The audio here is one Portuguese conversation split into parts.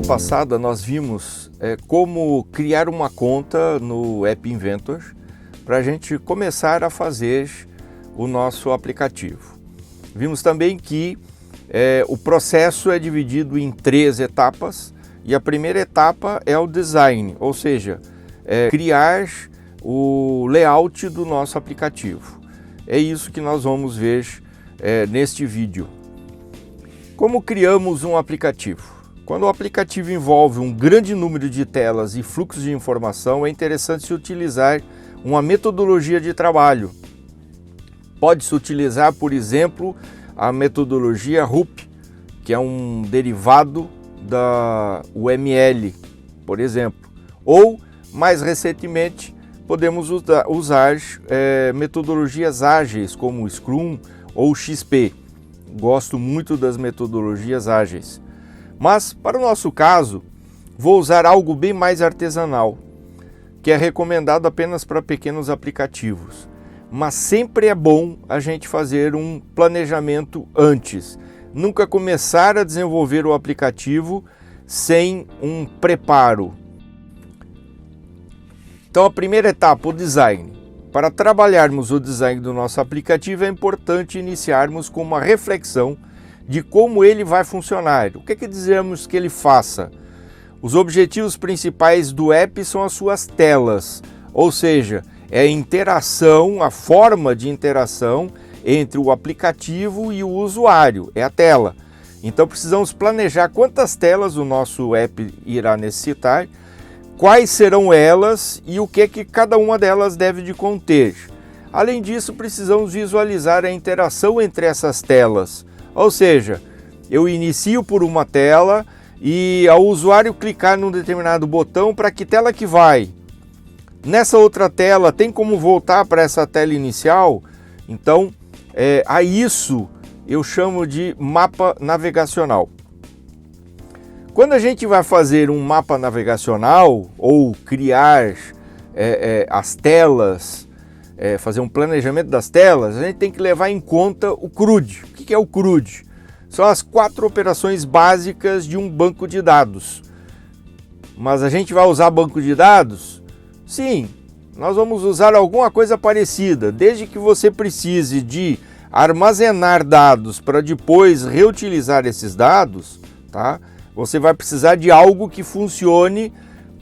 passada nós vimos como criar uma conta no App Inventor para a gente começar a fazer o nosso aplicativo. Vimos também que o processo é dividido em 3 etapas e a primeira etapa é o design, ou seja, criar o layout do nosso aplicativo. É isso que nós vamos ver neste vídeo. Como criamos um aplicativo? Quando o aplicativo envolve um grande número de telas e fluxos de informação, é interessante se utilizar uma metodologia de trabalho. Pode-se utilizar, por exemplo, a metodologia RUP, que é um derivado da UML, por exemplo. Ou, mais recentemente, podemos usar metodologias ágeis, como Scrum ou XP. Gosto muito das metodologias ágeis. Mas, para o nosso caso, vou usar algo bem mais artesanal, que é recomendado apenas para pequenos aplicativos. Mas sempre é bom a gente fazer um planejamento antes. Nunca começar a desenvolver o aplicativo sem um preparo. Então, a primeira etapa, o design. Para trabalharmos o design do nosso aplicativo, é importante iniciarmos com uma reflexão de como ele vai funcionar. O que dizemos que ele faça? Os objetivos principais do app são as suas telas, ou seja, é a interação, a forma de interação entre o aplicativo e o usuário, é a tela. Então precisamos planejar quantas telas o nosso app irá necessitar, quais serão elas e o que cada uma delas deve de conter. Além disso, precisamos visualizar a interação entre essas telas. Ou seja, eu inicio por uma tela e ao usuário clicar num determinado botão, para que tela que vai? Nessa outra tela, tem como voltar para essa tela inicial? Então, a isso eu chamo de mapa navegacional. Quando a gente vai fazer um mapa navegacional ou criar as telas, fazer um planejamento das telas, a gente tem que levar em conta o CRUD. O que é o CRUD? São as 4 operações básicas de um banco de dados. Mas a gente vai usar banco de dados? Sim, nós vamos usar alguma coisa parecida, desde que você precise de armazenar dados para depois reutilizar esses dados, tá? Você vai precisar de algo que funcione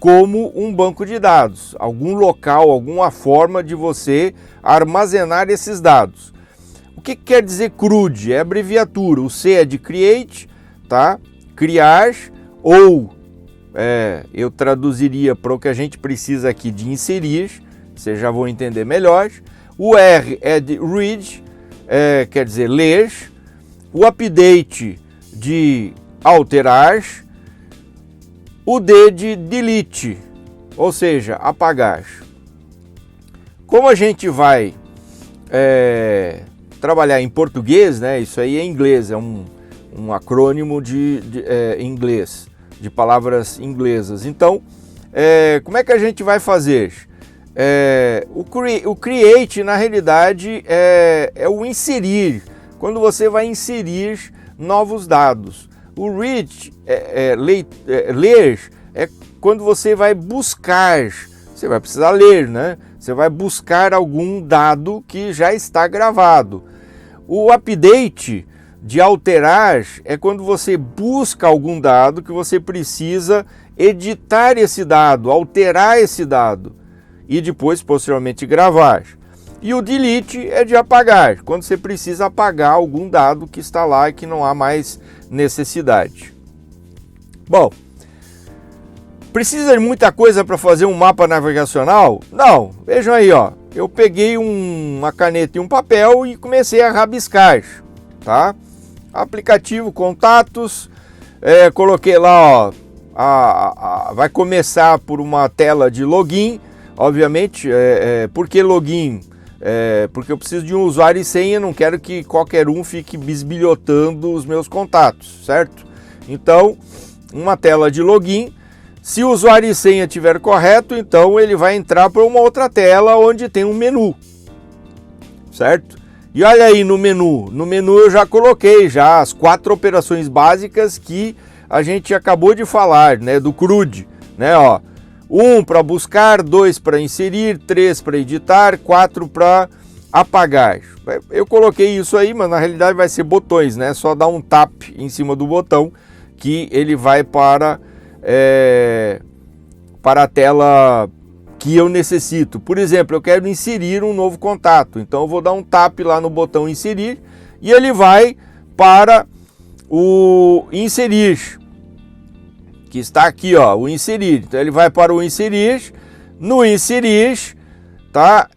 como um banco de dados, algum local, alguma forma de você armazenar esses dados. O que quer dizer CRUD? É abreviatura, o C é de create, tá? Criar, ou eu traduziria para o que a gente precisa aqui de inserir, vocês já vão entender melhor. O R é de read, quer dizer ler. O update de alterar. O D de delete, ou seja, apagar. Como a gente vai trabalhar em português, né? Isso aí é inglês, é um acrônimo de inglês, de palavras inglesas. Então, como é que a gente vai fazer? O create, na realidade, é o inserir, quando você vai inserir novos dados. O read, ler, é quando você vai buscar, você vai precisar ler, né? Você vai buscar algum dado que já está gravado. O update, de alterar, é quando você busca algum dado que você precisa editar esse dado, alterar esse dado e depois, posteriormente, gravar. E o delete é de apagar, quando você precisa apagar algum dado que está lá e que não há mais necessidade. Bom, precisa de muita coisa para fazer um mapa navegacional? Não, vejam aí, ó. Eu peguei uma caneta e um papel e comecei a rabiscar, tá? Aplicativo, contatos, coloquei lá, ó, vai começar por uma tela de login, obviamente, por que login? Porque eu preciso de um usuário e senha, não quero que qualquer um fique bisbilhotando os meus contatos, certo? Então, uma tela de login. Se o usuário e senha estiver correto, então ele vai entrar para uma outra tela onde tem um menu, certo? E olha aí no menu eu já coloquei já as 4 operações básicas que a gente acabou de falar, né, do CRUD, né, ó. 1 para buscar, 2 para inserir, 3 para editar, 4 para apagar. Eu coloquei isso aí, mas na realidade vai ser botões, né? Só dar um tap em cima do botão que ele vai para a tela que eu necessito. Por exemplo, eu quero inserir um novo contato, então eu vou dar um tap lá no botão inserir e ele vai para o inserir, que está aqui, ó, o inserir. Então ele vai para o inserir, no inserir, tá?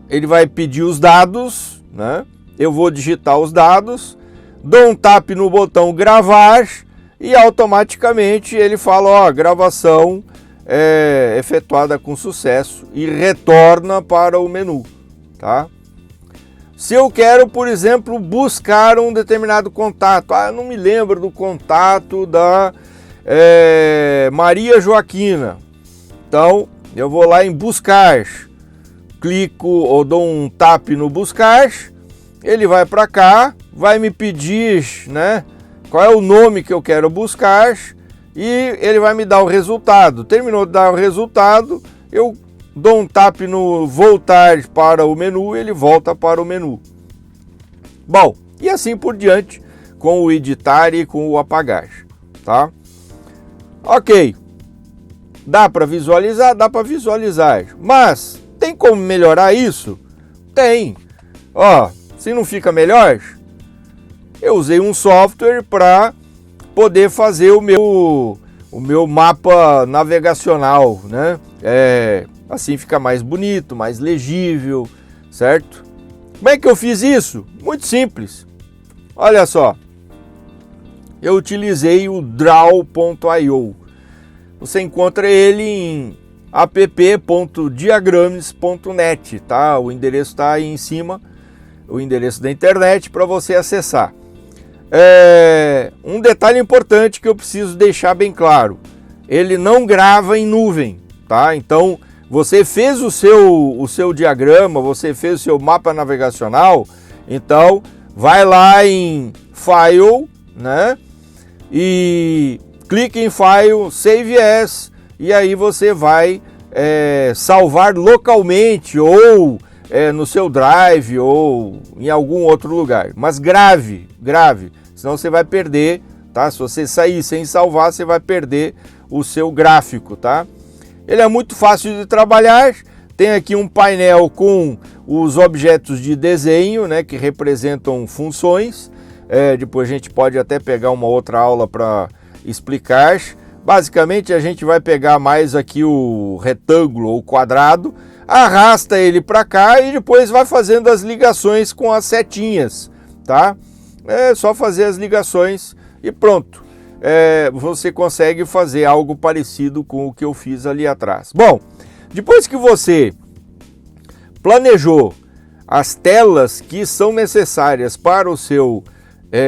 Ele vai pedir os dados, né? Eu vou digitar os dados, dou um tap no botão gravar e automaticamente ele fala, ó, gravação efetuada com sucesso e retorna para o menu, tá? Se eu quero, por exemplo, buscar um determinado contato, eu não me lembro do contato da Maria Joaquina, então eu vou lá em buscar, clico ou dou um tap no buscar, ele vai para cá, vai me pedir, né, qual é o nome que eu quero buscar e ele vai me dar o resultado. Terminou de dar o resultado, eu dou um tap no voltar para o menu, ele volta para o menu. Bom, e assim por diante com o editar e com o apagar, tá? Ok, dá para visualizar? Dá para visualizar, mas tem como melhorar isso? Tem. Ó, se não fica melhor, eu usei um software para poder fazer o meu mapa navegacional, né? Assim fica mais bonito, mais legível, certo? Como é que eu fiz isso? Muito simples. Olha só, eu utilizei o Draw.io. Você encontra ele em app.diagrams.net, tá? O endereço está aí em cima, o endereço da internet para você acessar. Um detalhe importante que eu preciso deixar bem claro: ele não grava em nuvem, tá? Então, você fez o seu diagrama, você fez o seu mapa navegacional, então vai lá em File, né? E clique em File, Save As, e aí você vai salvar localmente ou no seu Drive ou em algum outro lugar. Mas grave, senão você vai perder, tá? Se você sair sem salvar, você vai perder o seu gráfico, tá? Ele é muito fácil de trabalhar, tem aqui um painel com os objetos de desenho, né, que representam funções. Depois a gente pode até pegar uma outra aula para explicar. Basicamente a gente vai pegar mais aqui o retângulo ou quadrado, arrasta ele para cá e depois vai fazendo as ligações com as setinhas, tá? É só fazer as ligações e pronto. Você consegue fazer algo parecido com o que eu fiz ali atrás. Bom, depois que você planejou as telas que são necessárias para o seu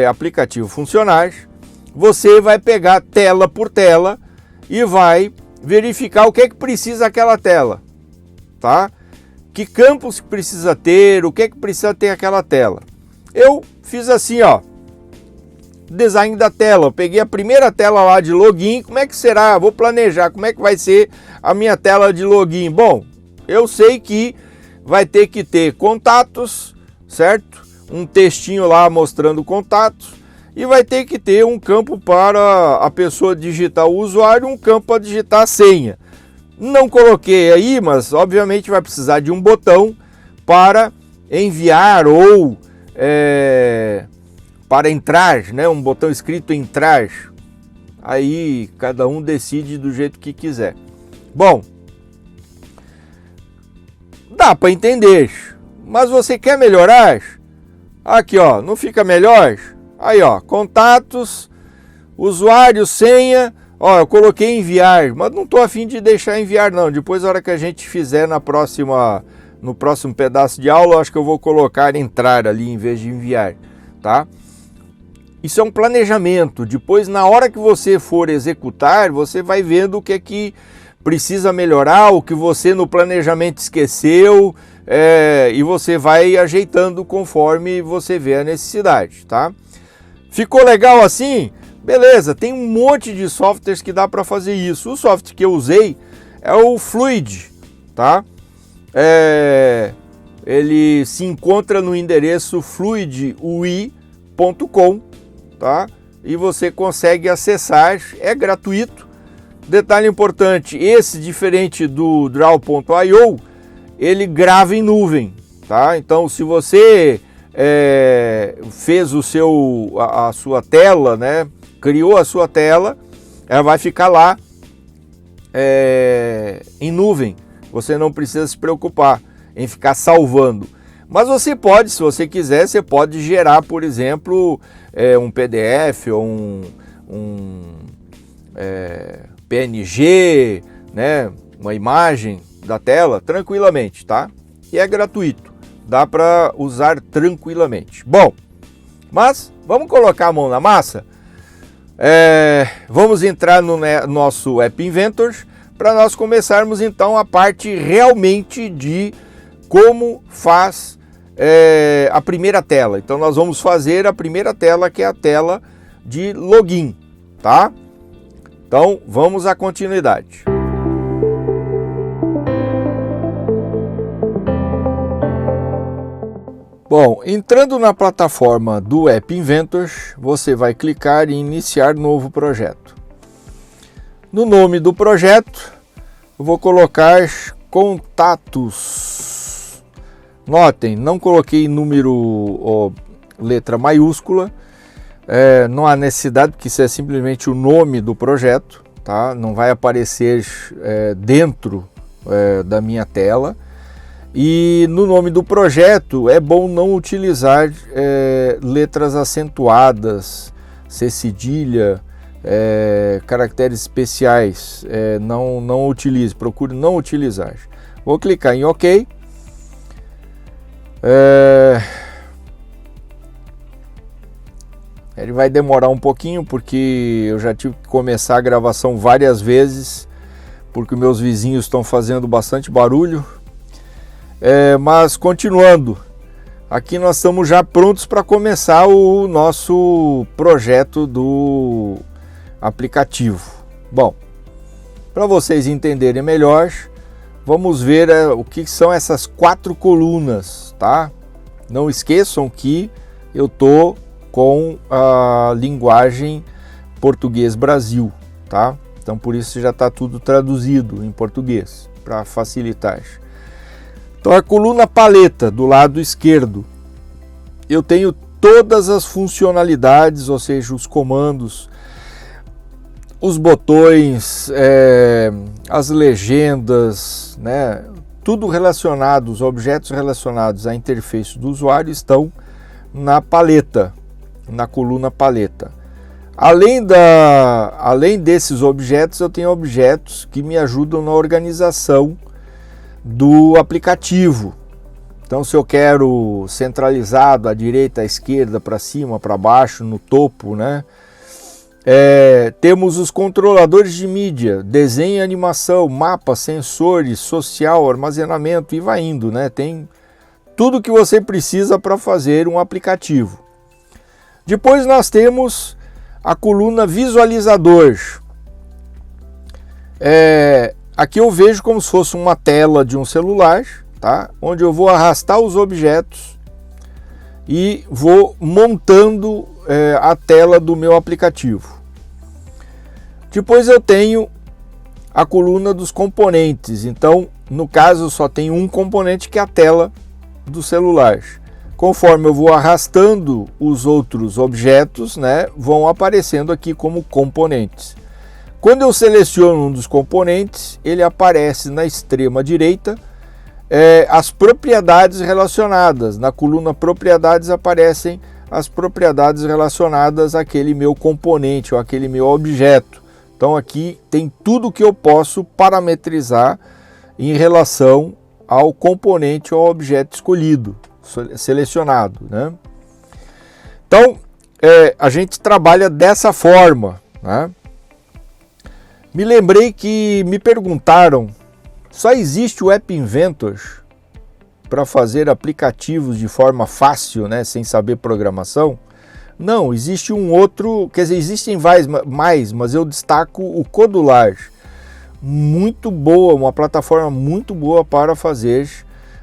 aplicativo funcionar, você vai pegar tela por tela e vai verificar o que é que precisa aquela tela, tá? Que campos precisa ter, o que é que precisa ter aquela tela. Eu fiz assim, ó, design da tela. Eu peguei a primeira tela lá de login. Como é que será? Vou planejar como é que vai ser a minha tela de login. Bom, eu sei que vai ter que ter contatos, certo? Um textinho lá mostrando contatos e vai ter que ter um campo para a pessoa digitar o usuário, um campo para digitar a senha. Não coloquei aí, mas obviamente vai precisar de um botão para enviar ou para entrar, né? Um botão escrito entrar. Aí cada um decide do jeito que quiser. Bom, dá para entender, mas você quer melhorar? Aqui, ó, não fica melhor? Aí, ó, contatos, usuário, senha. Ó, eu coloquei enviar, mas não estou a fim de deixar enviar não. Depois, na hora que a gente fizer no próximo pedaço de aula, eu acho que eu vou colocar entrar ali em vez de enviar, tá? Isso é um planejamento. Depois, na hora que você for executar, você vai vendo o que é que precisa melhorar, o que você no planejamento esqueceu, e você vai ajeitando conforme você vê a necessidade, tá? Ficou legal assim? Beleza, tem um monte de softwares que dá para fazer isso. O software que eu usei é o Fluid, tá? Ele se encontra no endereço fluidui.com, tá? E você consegue acessar, é gratuito. Detalhe importante, esse diferente do Draw.io, ele grava em nuvem, tá? Então, se você fez a sua tela, né? Criou a sua tela, ela vai ficar lá em nuvem. Você não precisa se preocupar em ficar salvando. Mas você pode, se você quiser, você pode gerar, por exemplo, um PDF ou um PNG, né? Uma imagem da tela, tranquilamente, tá? E é gratuito, dá para usar tranquilamente. Bom, mas vamos colocar a mão na massa? Vamos entrar no nosso App Inventor para nós começarmos então a parte realmente de como faz a primeira tela. Então nós vamos fazer a primeira tela, que é a tela de login, tá? Então vamos à continuidade. Bom, entrando na plataforma do App Inventor, você vai clicar em iniciar novo projeto. No nome do projeto, eu vou colocar contatos. Notem, não coloquei número ou letra maiúscula, não há necessidade, porque isso é simplesmente o nome do projeto, tá? Não vai aparecer dentro da minha tela. E no nome do projeto é bom não utilizar letras acentuadas, C cedilha, caracteres especiais, não utilize, procure não utilizar. Vou clicar em OK. Ele vai demorar um pouquinho, porque eu já tive que começar a gravação várias vezes, porque meus vizinhos estão fazendo bastante barulho. Mas continuando, aqui nós estamos já prontos para começar o nosso projeto do aplicativo. Bom, para vocês entenderem melhor, vamos ver o que são essas 4 colunas, tá? Não esqueçam que eu tô com a linguagem português Brasil, tá? Então por isso já está tudo traduzido em português, para facilitar. Então a coluna paleta do lado esquerdo, eu tenho todas as funcionalidades, ou seja, os comandos, os botões, as legendas, né? Tudo relacionado, os objetos relacionados à interface do usuário estão na paleta, na coluna paleta. Além desses objetos, eu tenho objetos que me ajudam na organização do aplicativo. Então, se eu quero centralizado à direita, à esquerda, para cima, para baixo, no topo, né? Temos os controladores de mídia, desenho, animação, mapa, sensores, social, armazenamento e vai indo, né? Tem tudo que você precisa para fazer um aplicativo. Depois nós temos a coluna visualizador. Aqui eu vejo como se fosse uma tela de um celular, tá? Onde eu vou arrastar os objetos e vou montando a tela do meu aplicativo. Depois eu tenho a coluna dos componentes. Então, no caso, só tem um componente, que é a tela do celular. Conforme eu vou arrastando os outros objetos, né, vão aparecendo aqui como componentes. Quando eu seleciono um dos componentes, ele aparece na extrema direita as propriedades relacionadas. Na coluna propriedades aparecem as propriedades relacionadas àquele meu componente ou àquele meu objeto. Então aqui tem tudo que eu posso parametrizar em relação ao componente ou ao objeto escolhido, selecionado, né? Então a gente trabalha dessa forma, né? Me lembrei que me perguntaram, só existe o App Inventor para fazer aplicativos de forma fácil, né, sem saber programação? Não, existe um outro, quer dizer, existem mais, mas eu destaco o Codular. Muito boa, uma plataforma muito boa para fazer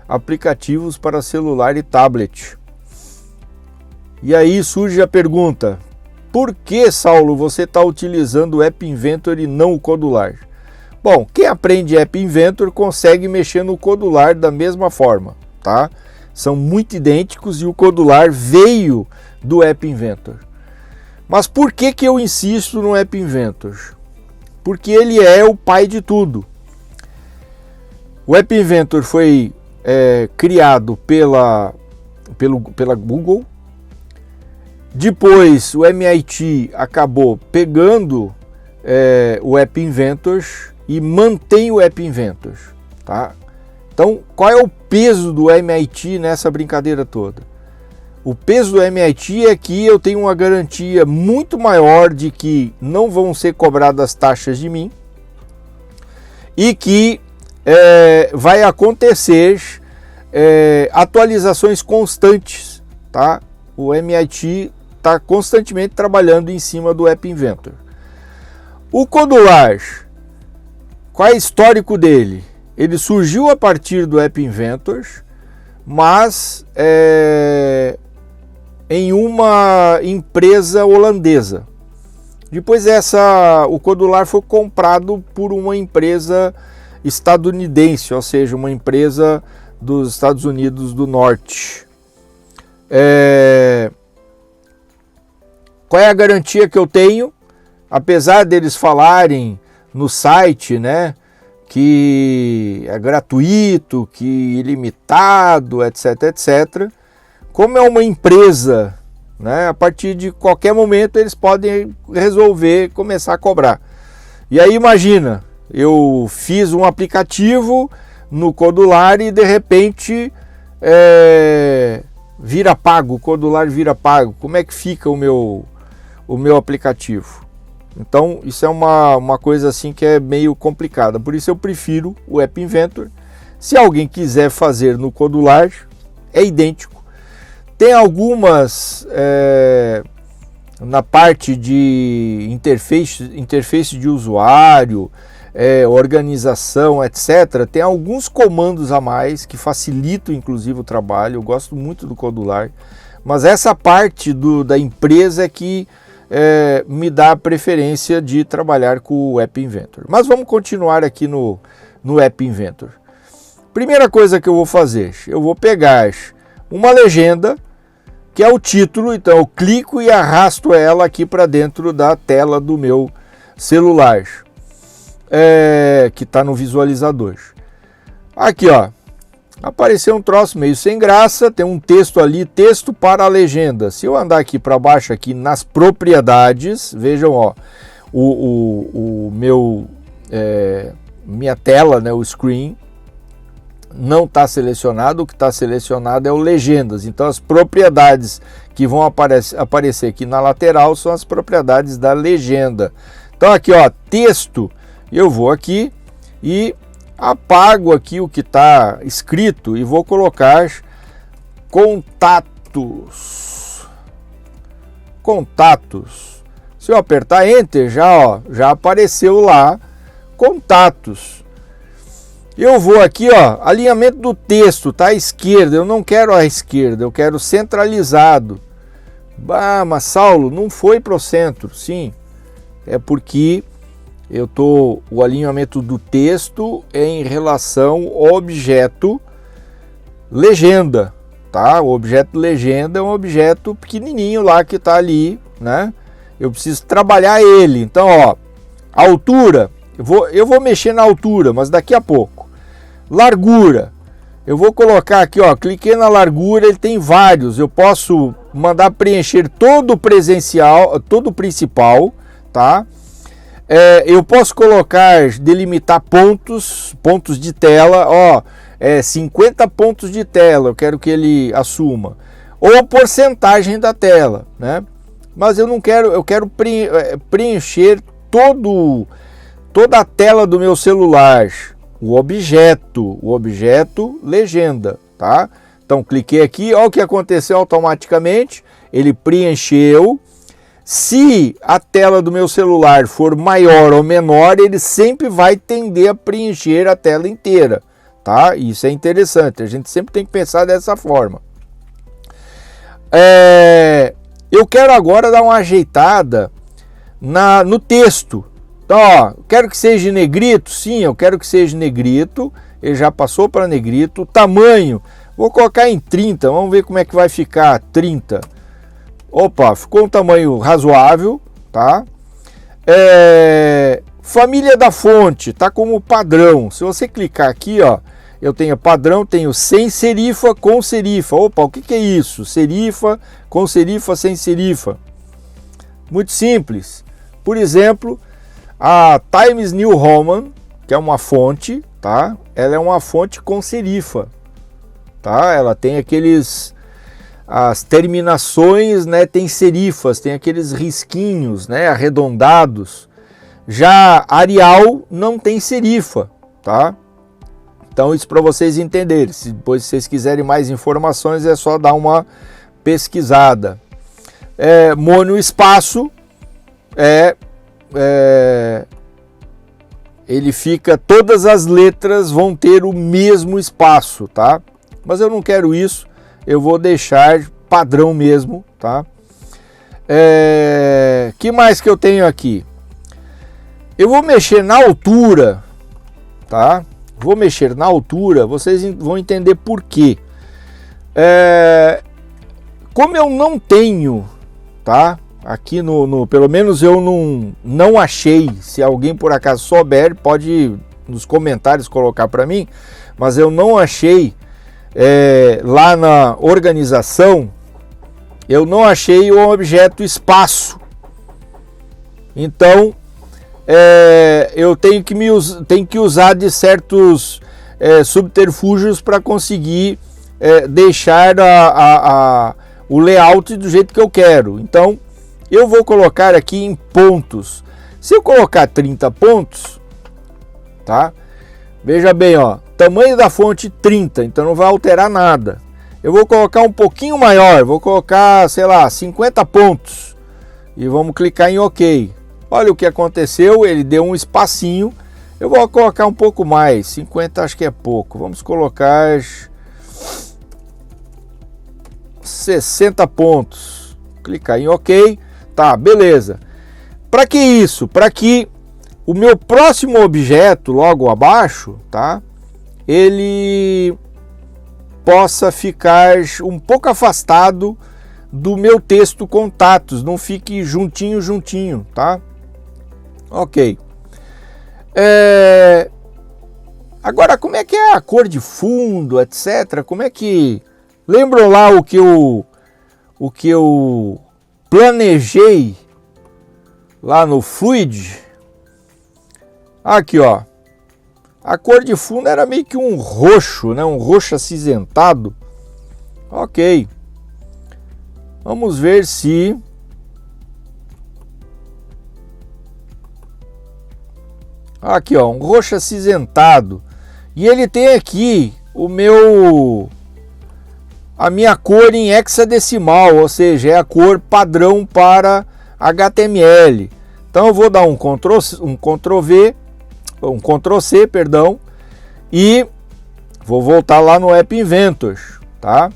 aplicativos para celular e tablet. E aí surge a pergunta: por que, Saulo, você está utilizando o App Inventor e não o Codular? Bom, quem aprende App Inventor consegue mexer no Codular da mesma forma, tá? São muito idênticos e o Codular veio do App Inventor. Mas por que eu insisto no App Inventor? Porque ele é o pai de tudo. O App Inventor foi criado pela Google. Depois o MIT acabou pegando o App Inventor e mantém o App Inventor, tá? Então, qual é o peso do MIT nessa brincadeira toda? O peso do MIT é que eu tenho uma garantia muito maior de que não vão ser cobradas taxas de mim e que vai acontecer atualizações constantes, tá? O MIT está constantemente trabalhando em cima do App Inventor. O Codular, qual é o histórico dele? Ele surgiu a partir do App Inventor, mas em uma empresa holandesa. Depois o Codular foi comprado por uma empresa estadunidense, ou seja, uma empresa dos Estados Unidos do Norte. Qual é a garantia que eu tenho? Apesar deles falarem no site, né, que é gratuito, que ilimitado, etc, etc. Como é uma empresa, né, a partir de qualquer momento eles podem resolver começar a cobrar. E aí imagina, eu fiz um aplicativo no Codular e de repente vira pago, o Codular vira pago. Como é que fica o meu aplicativo? Então isso é uma coisa assim que é meio complicada, por isso eu prefiro o App Inventor. Se alguém quiser fazer no Codular, é idêntico. Tem algumas na parte de interface de usuário, organização, etc. Tem alguns comandos a mais que facilitam inclusive o trabalho. Eu gosto muito do Codular, mas essa parte da empresa é que me dá a preferência de trabalhar com o App Inventor. Mas vamos continuar aqui no App Inventor. Primeira coisa que eu vou fazer, eu vou pegar uma legenda, que é o título, então eu clico e arrasto ela aqui para dentro da tela do meu celular, que está no visualizador. Aqui, ó, apareceu um troço meio sem graça, tem um texto ali, texto para a legenda. Se eu andar aqui para baixo, aqui nas propriedades, vejam, ó, minha tela, né, o screen, não está selecionado. O que está selecionado é o legendas. Então as propriedades que vão aparecer aqui na lateral são as propriedades da legenda. Então aqui, ó, texto, eu vou aqui e apago aqui o que está escrito e vou colocar contatos. Se eu apertar Enter, já apareceu lá contatos. Eu vou aqui, ó, alinhamento do texto, tá à esquerda. Eu não quero à esquerda, eu quero centralizado. Ah, mas Saulo, não foi para o centro. Sim, é porque o alinhamento do texto é em relação ao objeto legenda, tá? O objeto legenda é um objeto pequenininho lá que está ali, né? Eu preciso trabalhar ele. Então, ó, altura, eu vou mexer na altura, mas daqui a pouco. Largura, eu vou colocar aqui, ó, cliquei na largura, ele tem vários. Eu posso mandar preencher todo o principal, tá? Eu posso colocar, delimitar pontos de tela, ó, 50 pontos de tela, eu quero que ele assuma, ou porcentagem da tela, né? Mas eu não quero, eu quero preencher toda a tela do meu celular, o objeto legenda, tá? Então cliquei aqui, ó, o que aconteceu automaticamente, ele preencheu. Se a tela do meu celular for maior ou menor, ele sempre vai tender a preencher a tela inteira, tá? Isso é interessante, a gente sempre tem que pensar dessa forma. Eu quero agora dar uma ajeitada no texto. Então, ó, quero que seja negrito? Sim, eu quero que seja negrito. Ele já passou para negrito. O tamanho, vou colocar em 30. Vamos ver como é que vai ficar 30. Opa, ficou um tamanho razoável, tá? Família da fonte, tá como padrão. Se você clicar aqui, ó, eu tenho padrão, tenho sem serifa, com serifa. Opa, o que é isso? Serifa, com serifa, sem serifa. Muito simples. Por exemplo, a Times New Roman, que é uma fonte, tá? Ela é uma fonte com serifa, tá? Ela tem as terminações, né? Tem serifas, tem aqueles risquinhos, né? Arredondados. Já Arial não tem serifa, tá? Então isso para vocês entenderem. Se depois vocês quiserem mais informações é só dar uma pesquisada. Monoespaço ele fica, todas as letras vão ter o mesmo espaço, tá? Mas eu não quero isso, eu vou deixar padrão mesmo, tá? Que mais que eu tenho aqui? Eu vou mexer na altura, tá? Vou mexer na altura, vocês vão entender por quê. Como eu não tenho, tá? Aqui pelo menos eu não achei. Se alguém por acaso souber, pode nos comentários colocar para mim. Mas eu não achei lá na organização, eu não achei o objeto espaço. Então eu tenho que usar de certos subterfúgios para conseguir deixar o layout do jeito que eu quero. Então eu vou colocar aqui em pontos. Se eu colocar 30 pontos, tá? Veja bem, ó, tamanho da fonte 30, então não vai alterar nada. Eu vou colocar um pouquinho maior, vou colocar, sei lá, 50 pontos. E vamos clicar em OK. Olha o que aconteceu, ele deu um espacinho. Eu vou colocar um pouco mais, 50 acho que é pouco. Vamos colocar 60 pontos. Clicar em OK. Tá, beleza. Para que isso? Para que o meu próximo objeto, logo abaixo, tá? Ele possa ficar um pouco afastado do meu texto contatos, não fique juntinho, tá? Ok. Agora, como é que é a cor de fundo, etc? Como é que... Lembram lá o que eu planejei lá no Fluid? Aqui, ó. A cor de fundo era meio que um roxo, né? Um roxo acinzentado. Ok. Vamos ver se... Aqui, ó, um roxo acinzentado. E ele tem aqui a minha cor em hexadecimal, ou seja, é a cor padrão para HTML. Então eu vou dar um Ctrl C, perdão, e vou voltar lá no App Inventor, tá?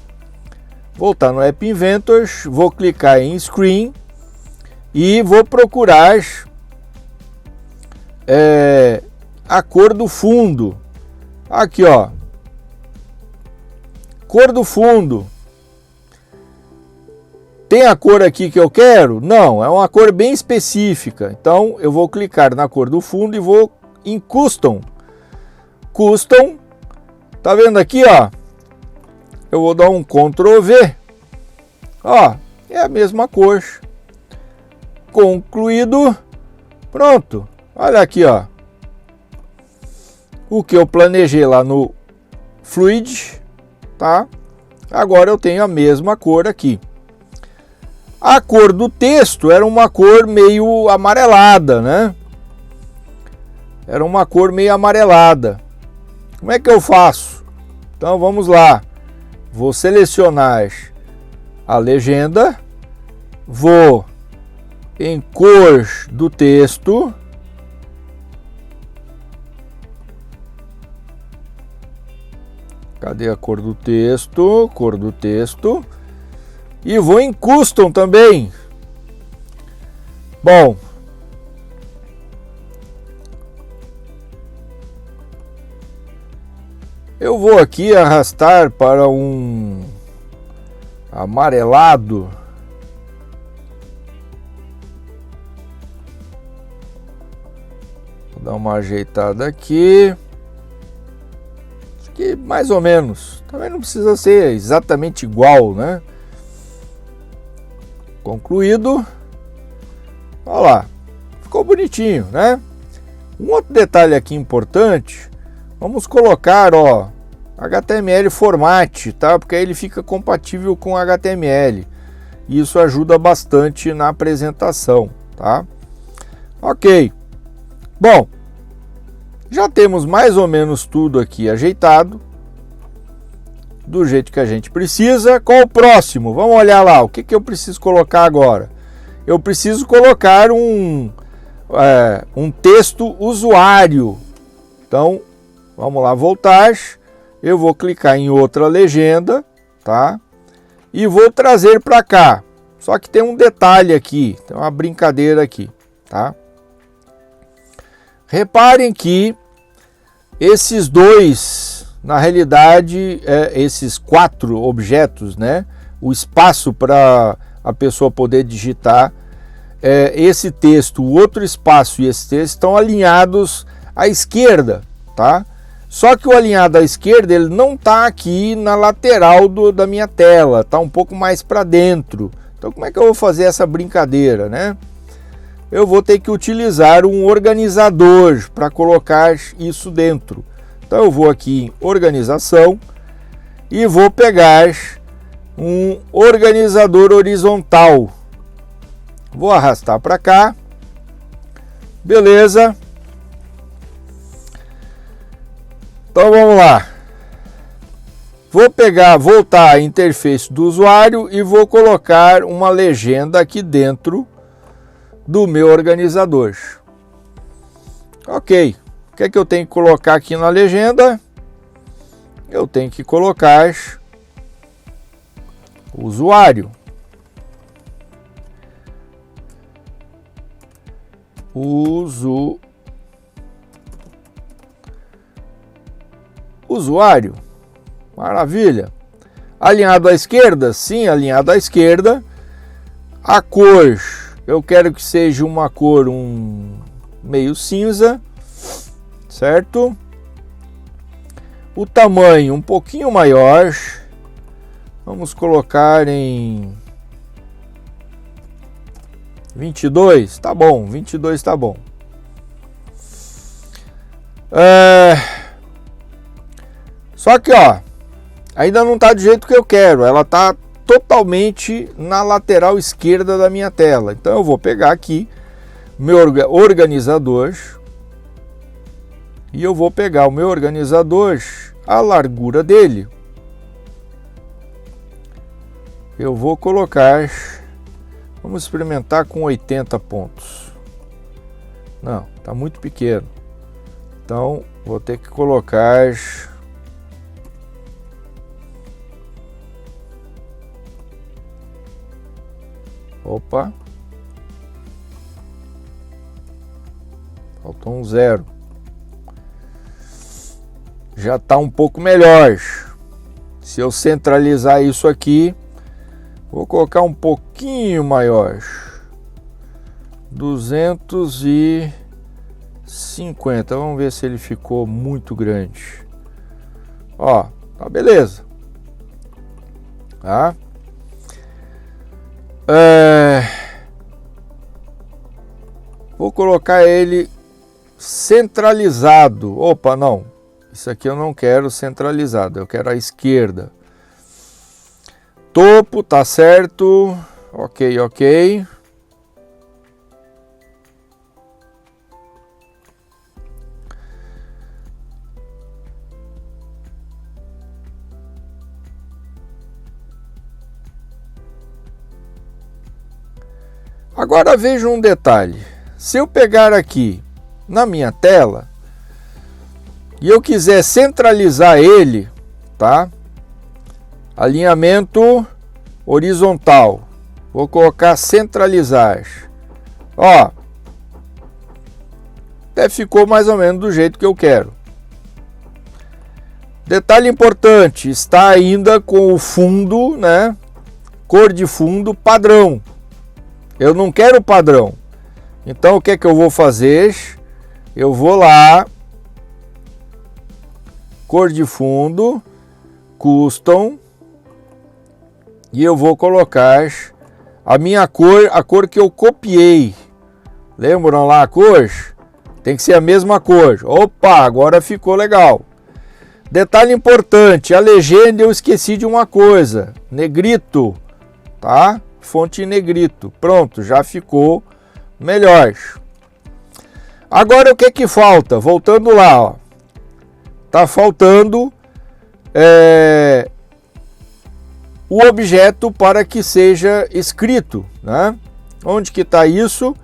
Voltar no App Inventor, vou clicar em Screen e vou procurar a cor do fundo. Aqui, ó. Cor do fundo. Tem a cor aqui que eu quero? Não, é uma cor bem específica. Então eu vou clicar na cor do fundo e vou em Custom. Custom. Tá vendo aqui, ó? Eu vou dar um Ctrl V. Ó, é a mesma cor. Concluído. Pronto. Olha aqui, ó. O que eu planejei lá no Fluid, tá? Agora eu tenho a mesma cor aqui. A cor do texto era uma cor meio amarelada, né? Era uma cor meio amarelada. Como é que eu faço? Então vamos lá. Vou selecionar a legenda vou em cor do texto. Cadê a cor do texto? Cor do texto. E vou em custom também. Bom, eu vou aqui arrastar para um amarelado. Vou dar uma ajeitada aqui. Acho que mais ou menos. Também não precisa ser exatamente igual, né? Concluído. Olha lá. Ficou bonitinho, né? Um outro detalhe aqui importante. Vamos colocar, ó, HTML format, tá? Porque aí ele fica compatível com HTML. E isso ajuda bastante na apresentação, tá? Ok. Bom, já temos mais ou menos tudo aqui ajeitado, do jeito que a gente precisa. Qual o próximo? Vamos olhar lá, o que eu preciso colocar agora? Eu preciso colocar um texto usuário. Então, vamos lá, voltar. Eu vou clicar em outra legenda, tá? E vou trazer para cá. Só que tem um detalhe aqui, tem uma brincadeira aqui, tá? Reparem que esses dois, na realidade, esses 4 objetos, né? O espaço para a pessoa poder digitar, esse texto, o outro espaço e esse texto estão alinhados à esquerda, tá? Só que o alinhado à esquerda, ele não está aqui na lateral da minha tela, está um pouco mais para dentro. Então como é que eu vou fazer essa brincadeira, né? Eu vou ter que utilizar um organizador para colocar isso dentro. Então eu vou aqui em organização e vou pegar um organizador horizontal. Vou arrastar para cá. Beleza. Então vamos lá. Vou voltar à interface do usuário e vou colocar uma legenda aqui dentro do meu organizador. Ok. O que é que eu tenho que colocar aqui na legenda? Eu tenho que colocar o usuário. Usuário. Maravilha. Alinhado à esquerda? Sim, alinhado à esquerda. A cor, eu quero que seja uma cor meio cinza, certo? O tamanho um pouquinho maior. Vamos colocar em 22, tá bom, 22 tá bom. Só que, ó, ainda não tá do jeito que eu quero. Ela tá totalmente na lateral esquerda da minha tela. Então eu vou pegar aqui meu organizador e eu vou pegar o meu organizador, a largura dele. Eu vou colocar, vamos experimentar com 80 pontos. Não, tá muito pequeno. Então vou ter que colocar opa, faltou um 0. Já está um pouco melhor. Se eu centralizar isso aqui, vou colocar um pouquinho maior, 250. Vamos ver se ele ficou muito grande. Ó, tá beleza, tá? Vou colocar ele centralizado. Opa, não. Isso aqui eu não quero centralizado. Eu quero a esquerda. Topo, tá certo. Ok, ok. Agora veja um detalhe. Se eu pegar aqui na minha tela e eu quiser centralizar ele, tá? Alinhamento horizontal. Vou colocar centralizar. Ó, até ficou mais ou menos do jeito que eu quero. Detalhe importante, está ainda com o fundo, né? Cor de fundo padrão. Eu não quero padrão. Então o que é que eu vou fazer? Eu vou lá, cor de fundo, custom, e eu vou colocar a minha cor, a cor que eu copiei. Lembram lá a cor? Tem que ser a mesma cor. Opa, agora ficou legal. Detalhe importante, a legenda eu esqueci de uma coisa, negrito, tá? Fonte em negrito. Pronto, já ficou melhor. Agora o que que falta? Voltando lá, ó. Tá faltando o objeto para que seja escrito, né? Onde que está isso?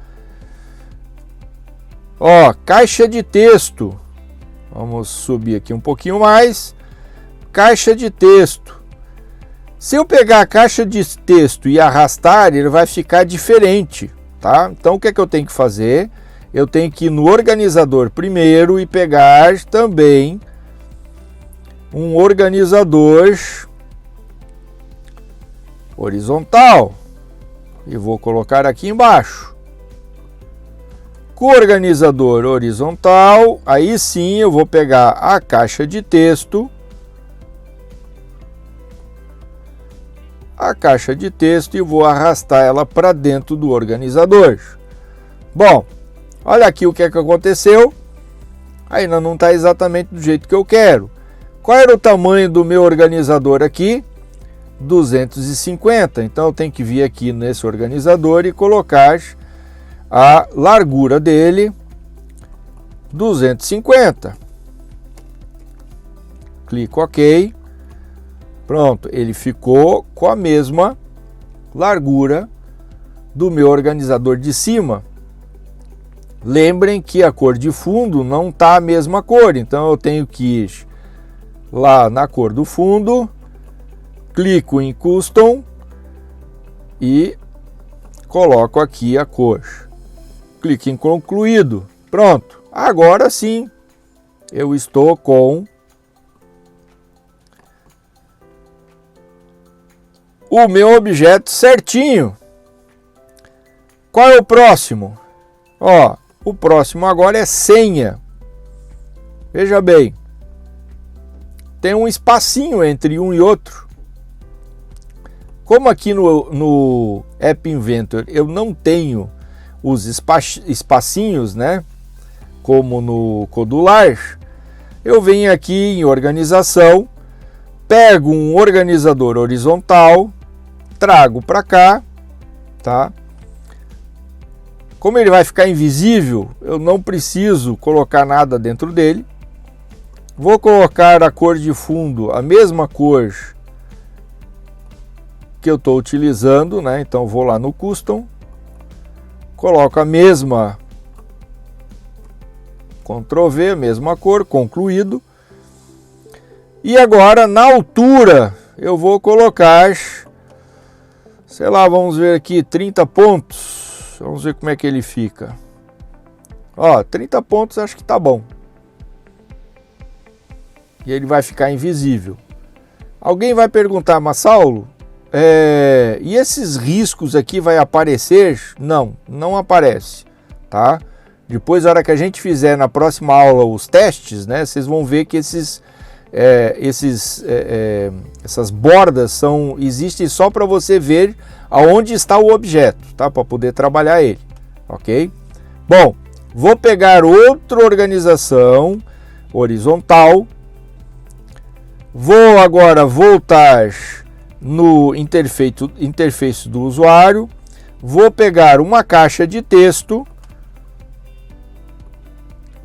Ó, caixa de texto. Vamos subir aqui um pouquinho mais. Caixa de texto. Se eu pegar a caixa de texto e arrastar, ele vai ficar diferente, tá? Então o que é que eu tenho que fazer? Eu tenho que ir no organizador primeiro e pegar também um organizador horizontal. E vou colocar aqui embaixo. Com o organizador horizontal, aí sim eu vou pegar a caixa de texto. A caixa de texto e vou arrastar ela para dentro do organizador. Bom, olha aqui o que é que aconteceu. Ainda não está exatamente do jeito que eu quero. Qual era o tamanho do meu organizador aqui? 250. Então eu tenho que vir aqui nesse organizador e colocar a largura dele 250. Clico OK. Pronto, ele ficou com a mesma largura do meu organizador de cima. Lembrem que a cor de fundo não está a mesma cor, então eu tenho que ir lá na cor do fundo, clico em Custom e coloco aqui a cor. Clique em Concluído. Pronto, agora sim eu estou com o meu objeto certinho. Qual é o próximo? Ó, o próximo agora é senha. Veja bem, tem um espacinho entre um e outro. Como aqui no App Inventor eu não tenho os espacinhos, né? Como no Codular, eu venho aqui em Organização, pego um organizador horizontal, trago para cá, tá? Como ele vai ficar invisível, eu não preciso colocar nada dentro dele. Vou colocar a cor de fundo, a mesma cor que eu estou utilizando, né? Então vou lá no Custom, coloco a mesma, Ctrl V, a mesma cor, concluído. E agora na altura eu vou colocar, sei lá, vamos ver aqui, 30 pontos. Vamos ver como é que ele fica. Ó, 30 pontos acho que tá bom. E ele vai ficar invisível. Alguém vai perguntar, mas Saulo, e esses riscos aqui vai aparecer? Não, não aparece, tá? Depois, na hora que a gente fizer na próxima aula os testes, né, vocês vão ver que essas bordas existem só para você ver aonde está o objeto, tá? Para poder trabalhar ele, ok? Bom, vou pegar outra organização horizontal, vou agora voltar no interface do usuário, vou pegar uma caixa de texto,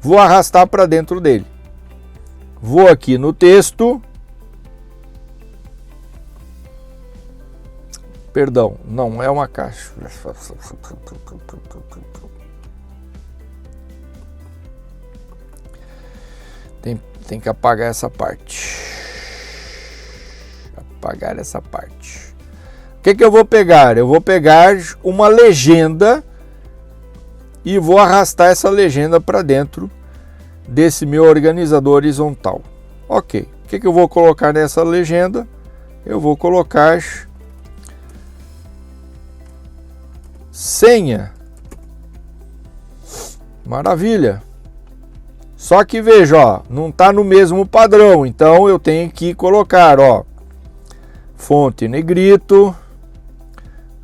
vou arrastar para dentro dele. Vou aqui no texto, Perdão, não é uma caixa. Tem que apagar essa parte. Apagar essa parte. O que eu vou pegar? Eu vou pegar uma legenda e vou arrastar essa legenda para dentro desse meu organizador horizontal. Ok. O que eu vou colocar nessa legenda? Eu vou colocar senha. Maravilha. Só que veja, ó, não está no mesmo padrão, então eu tenho que colocar, ó, fonte negrito,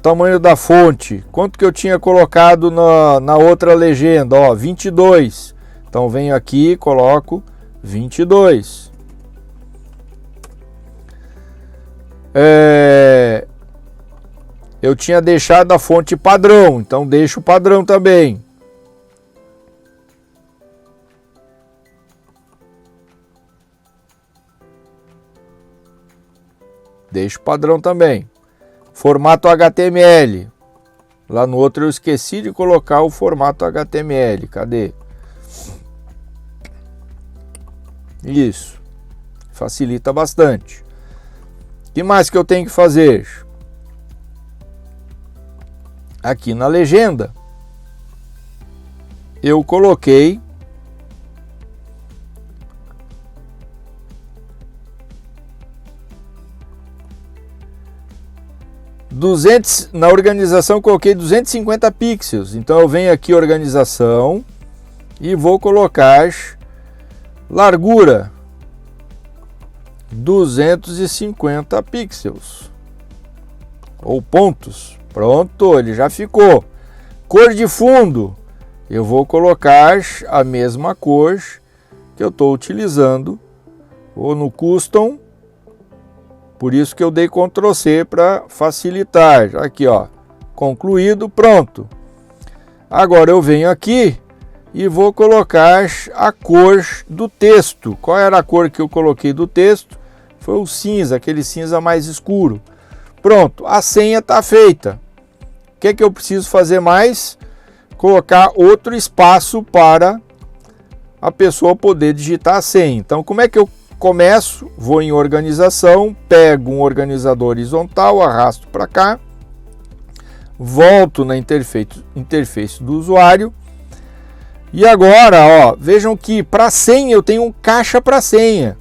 tamanho da fonte, quanto que eu tinha colocado na outra legenda, ó, 22. Então venho aqui e coloco 22. Eu tinha deixado a fonte padrão, então deixo o padrão também. Deixo padrão também. Formato HTML. Lá no outro eu esqueci de colocar o formato HTML. Cadê? Isso. Facilita bastante. O que mais que eu tenho que fazer? Aqui na legenda, eu coloquei na organização, coloquei 250 pixels. Então eu venho aqui organização e vou colocar largura 250 pixels ou pontos. Pronto, ele já ficou. Cor de fundo, eu vou colocar a mesma cor que eu estou utilizando, ou no custom. Por isso que eu dei Ctrl C para facilitar. Aqui, ó, concluído, pronto. Agora eu venho aqui e vou colocar a cor do texto. Qual era a cor que eu coloquei do texto? Foi o cinza, aquele cinza mais escuro. Pronto, a senha está feita. O que eu preciso fazer mais? Colocar outro espaço para a pessoa poder digitar a senha. Então, como é que eu começo? Vou em organização, pego um organizador horizontal, arrasto para cá, volto na interface do usuário. E agora, ó, vejam que para senha eu tenho um caixa para senha.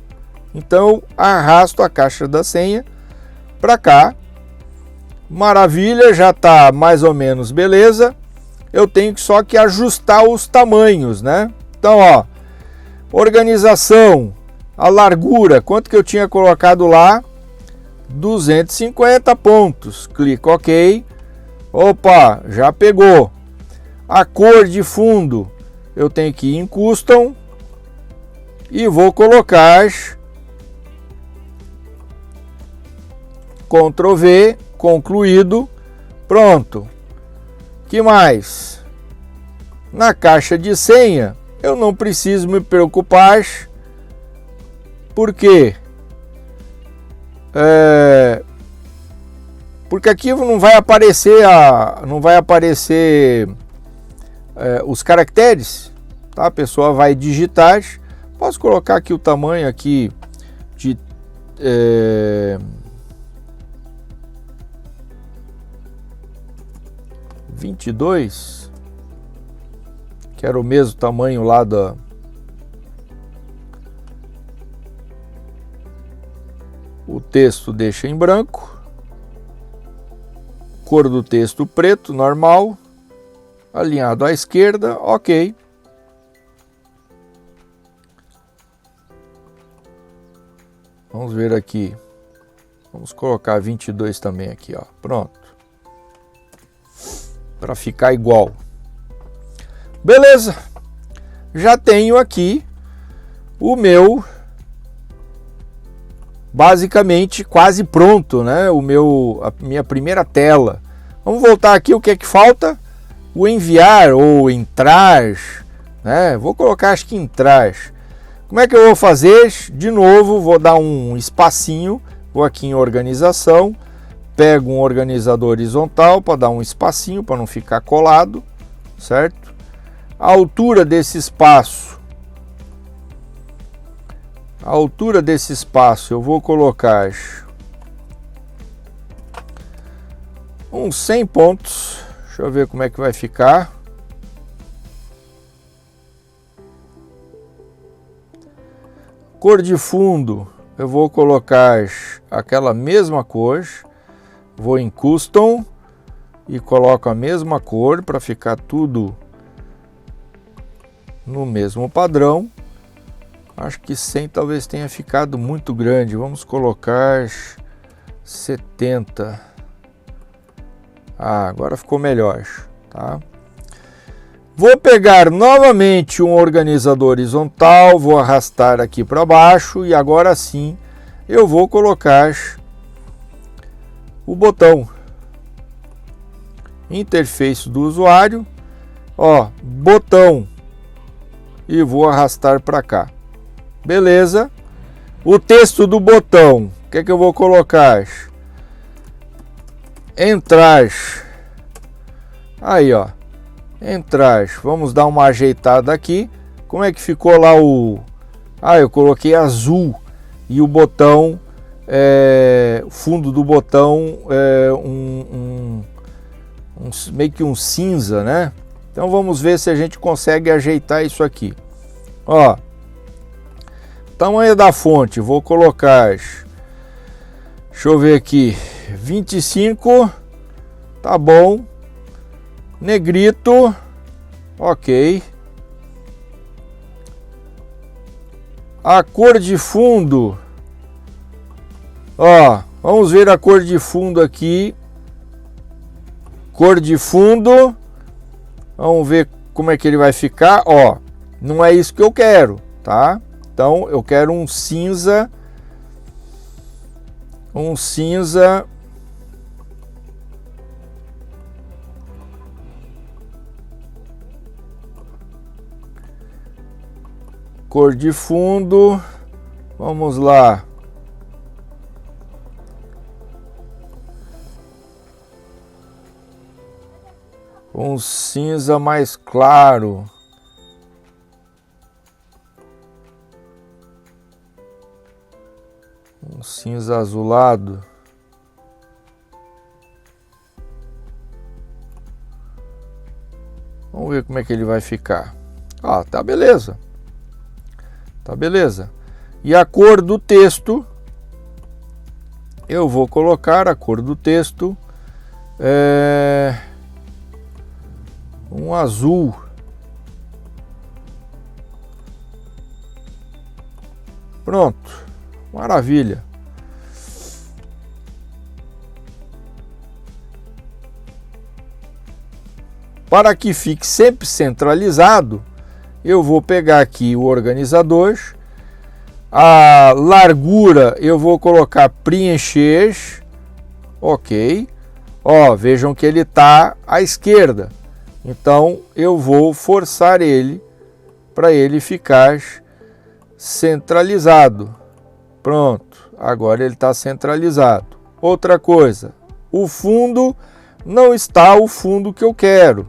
Então, arrasto a caixa da senha para cá. Maravilha, já está mais ou menos beleza. Eu tenho só que ajustar os tamanhos, né? Então, ó, organização, a largura, quanto que eu tinha colocado lá? 250 pontos. Clico OK. Opa, já pegou. A cor de fundo, eu tenho que ir em Custom e vou colocar Ctrl V, concluído, pronto. Que mais? Na caixa de senha, eu não preciso me preocupar. Por quê? Porque aqui não vai aparecer os caracteres, tá? A pessoa vai digitar. Posso colocar aqui o tamanho aqui de 22, que era o mesmo tamanho lá da o texto deixa em branco, cor do texto preto, normal, alinhado à esquerda, OK. Vamos ver aqui, vamos colocar 22 também aqui, ó, pronto, para ficar igual. Beleza, já tenho aqui o meu basicamente quase pronto, né? A minha primeira tela. Vamos voltar aqui, o que é que falta? O enviar ou entrar, né? Vou colocar, acho que entrar. Como é que eu vou fazer? De novo, vou dar um espacinho, vou aqui em organização, pego um organizador horizontal para dar um espacinho, para não ficar colado, certo? A altura desse espaço, eu vou colocar uns 100 pontos. Deixa eu ver como é que vai ficar. Cor de fundo, eu vou colocar aquela mesma cor. Vou em Custom e coloco a mesma cor para ficar tudo no mesmo padrão. Acho que 100 talvez tenha ficado muito grande. Vamos colocar 70. Ah, agora ficou melhor, tá? Vou pegar novamente um organizador horizontal, vou arrastar aqui para baixo e agora sim eu vou colocar o botão. Interface do usuário, ó, botão, e vou arrastar para cá. Beleza? O texto do botão, o que é que eu vou colocar? Entrar. Aí, ó. Entrar. Vamos dar uma ajeitada aqui. Como é que ficou lá o... Ah, eu coloquei azul e o botão, o fundo do botão é meio que um cinza, né? Então vamos ver se a gente consegue ajeitar isso aqui. Ó, tamanho da fonte, vou colocar, deixa eu ver aqui, 25, tá bom. Negrito, ok. A cor de fundo, ó, vamos ver a cor de fundo aqui. Cor de fundo, vamos ver como é que ele vai ficar. Ó, não é isso que eu quero, tá? Então eu quero um cinza, cor de fundo, vamos lá. Um cinza mais claro. Um cinza azulado. Vamos ver como é que ele vai ficar. Ah, tá beleza. Tá beleza. E a cor do texto, eu vou colocar a cor do texto um azul. Pronto. Maravilha. Para que fique sempre centralizado, eu vou pegar aqui o organizador. A largura eu vou colocar preencher. Ok. Ó, vejam que ele está à esquerda. Então eu vou forçar ele para ele ficar centralizado. Pronto, agora ele está centralizado. Outra coisa, o fundo não está o fundo que eu quero,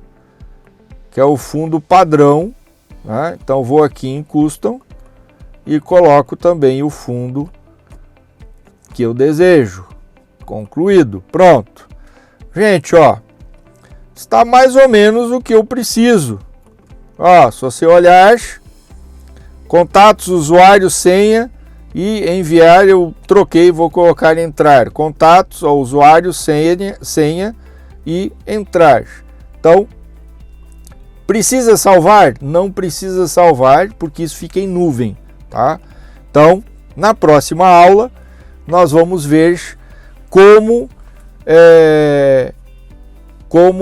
que é o fundo padrão, né? Então vou aqui em Custom e coloco também o fundo que eu desejo. Concluído, pronto. Gente, ó, está mais ou menos o que eu preciso. Ó, se você olhar, contatos, usuário, senha e enviar, eu troquei, vou colocar entrar. Contatos, ó, usuário, senha e entrar. Então, precisa salvar? Não precisa salvar, porque isso fica em nuvem, tá? Então, na próxima aula, nós vamos ver como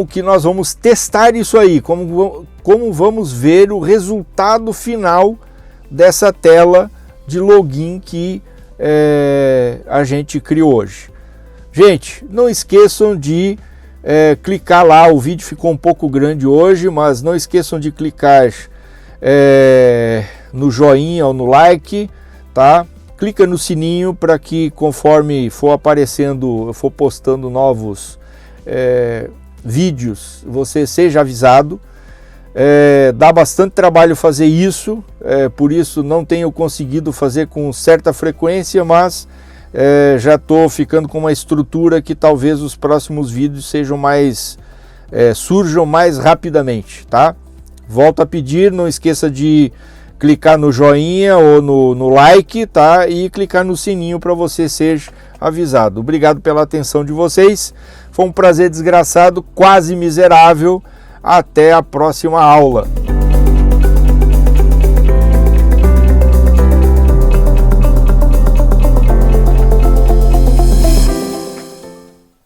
que nós vamos testar isso aí, como vamos ver o resultado final dessa tela de login que a gente criou hoje. Gente, não esqueçam de clicar lá, o vídeo ficou um pouco grande hoje, mas não esqueçam de clicar no joinha ou no like, tá? clica no sininho para que conforme for aparecendo, eu for postando novos vídeos, você seja avisado. Dá bastante trabalho fazer isso, por isso não tenho conseguido fazer com certa frequência, mas já estou ficando com uma estrutura que talvez os próximos vídeos sejam surjam mais rapidamente, tá? Volto a pedir, não esqueça de clicar no joinha ou no like, tá? E clicar no sininho para você ser avisado. Obrigado pela atenção de vocês, foi um prazer desgraçado, quase miserável. Até a próxima aula.